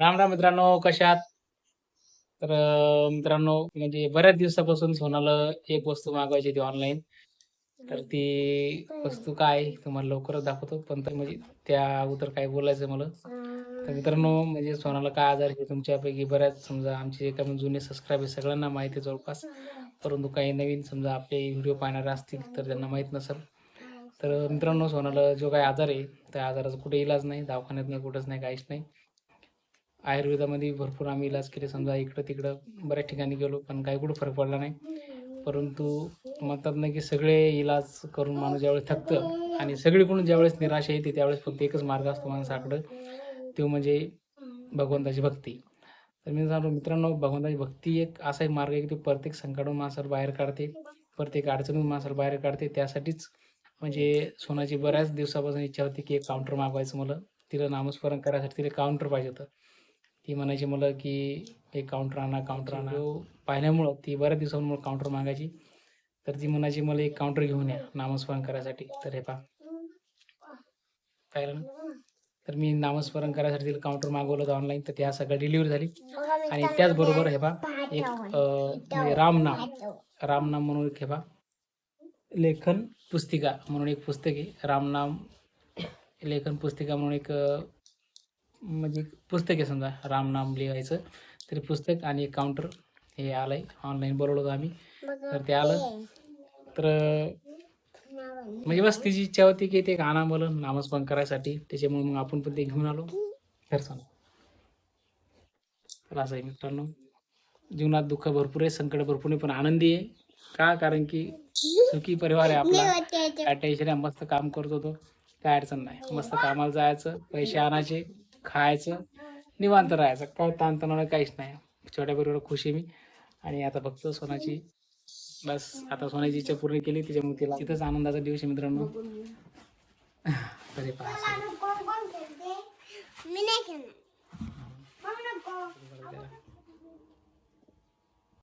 राम राम मित्रांनो, कशा आहात? तर मित्रांनो, म्हणजे बऱ्याच दिवसापासून सोनाला एक वस्तू मागवायची होती ऑनलाईन. तर ती वस्तू काय आहे तुम्हाला लवकरच दाखवतो. पण तर म्हणजे त्या अगोदर काय बोलायचं आहे मला. तर मित्रांनो, म्हणजे सोनाला काय आजार आहे तुमच्यापैकी बऱ्याच समजा आमचे जे काही जुने सबस्क्रायबर सगळ्यांना माहिती आहे जवळपास. परंतु काही नवीन समजा आपले व्हिडिओ पाहणारे असतील तर त्यांना माहीत नसेल. तर मित्रांनो, सोनाला जो काही आजार आहे त्या आजाराचा कुठे इलाज नाही, दवाखान्यात नाही, कुठंच नाही, काहीच नाही. आयुर्वेदामध्ये भरपूर आम्ही इलाज केले, समजा इकडं तिकडं बऱ्याच ठिकाणी गेलो, पण काही कुठं फरक पडला नाही. परंतु म्हणतात ना की सगळे इलाज करून माणूस ज्यावेळेस थकतं आणि सगळीकडून ज्यावेळेस निराशा येते त्यावेळेस फक्त एकच मार्ग असतो माणसाकडं, तो म्हणजे भगवंताची भक्ती. तर मी सांगतो मित्रांनो, भगवंताची भक्ती एक असा एक मार्ग आहे की तो प्रत्येक संकटातून माणसाला बाहेर काढते, प्रत्येक अडचणीतून माणसाला बाहेर काढते. त्यासाठीच म्हणजे सोनाची बऱ्याच दिवसापासून इच्छा होती की एक काउंटर मागवायचं मला. तिला नामस्मरण करायसाठी तिला काउंटर पाहिजे होतं. ती म्हणायची मला की एक काउंटर आणा, काउंटर आणा. पाहिल्यामुळं ती बऱ्याच दिवसांमुळे काउंटर मागायची. तर ती म्हणायची मला एक काउंटर घेऊन या नामस्मरण करायसाठी. तर हे पहा, पाहिलं ना. तर मी नामस्मरण करायसाठी तिला काउंटर मागवलं होतं ऑनलाईन. तर त्या सगळ्या डिलिव्हरी झाली. आणि त्याचबरोबर हे पहा एक म्हणजे रामनाम म्हणून एक हे पहा लेखन पुस्तिका म्हणून एक पुस्तक आहे. रामनाम लेखन पुस्तिका म्हणून एक म्हणजे पुस्तक आहे समजा रामनाम लिहायचं. तर पुस्तक आणि एक काउंटर हे आलंय, ऑनलाईन बोलवलं होतं आम्ही. तर ते आलं. तर म्हणजे बस तिची इच्छा होती की ते गाणं मला नामस्मरण करायसाठी, त्याच्यामुळे मग आपण पण ते घेऊन आलो. तर सांग, तर असं आहे मित्रांनो, जीवनात दुःख भरपूर आहे, संकट भरपूर आहे, पण आनंदी आहे. का? कारण की सुखी परिवार आहे आपला. काय टेन्शन आहे, मस्त काम करत होतो, काय अडचण नाही. मस्त कामाला जायचं, पैसे आणायचे, खायचं, निवांत राहायचं, काय ताणतणाव नाही, काहीच नाही. छोट्या परिवारात खुश आहे मी. आणि आता फक्त सोनाची, बस आता सोन्याची इच्छा पूर्ण केली, त्याच्यामुळे तिला तिथंच आनंदाचा दिवस आहे मित्रांनो. तरी पहा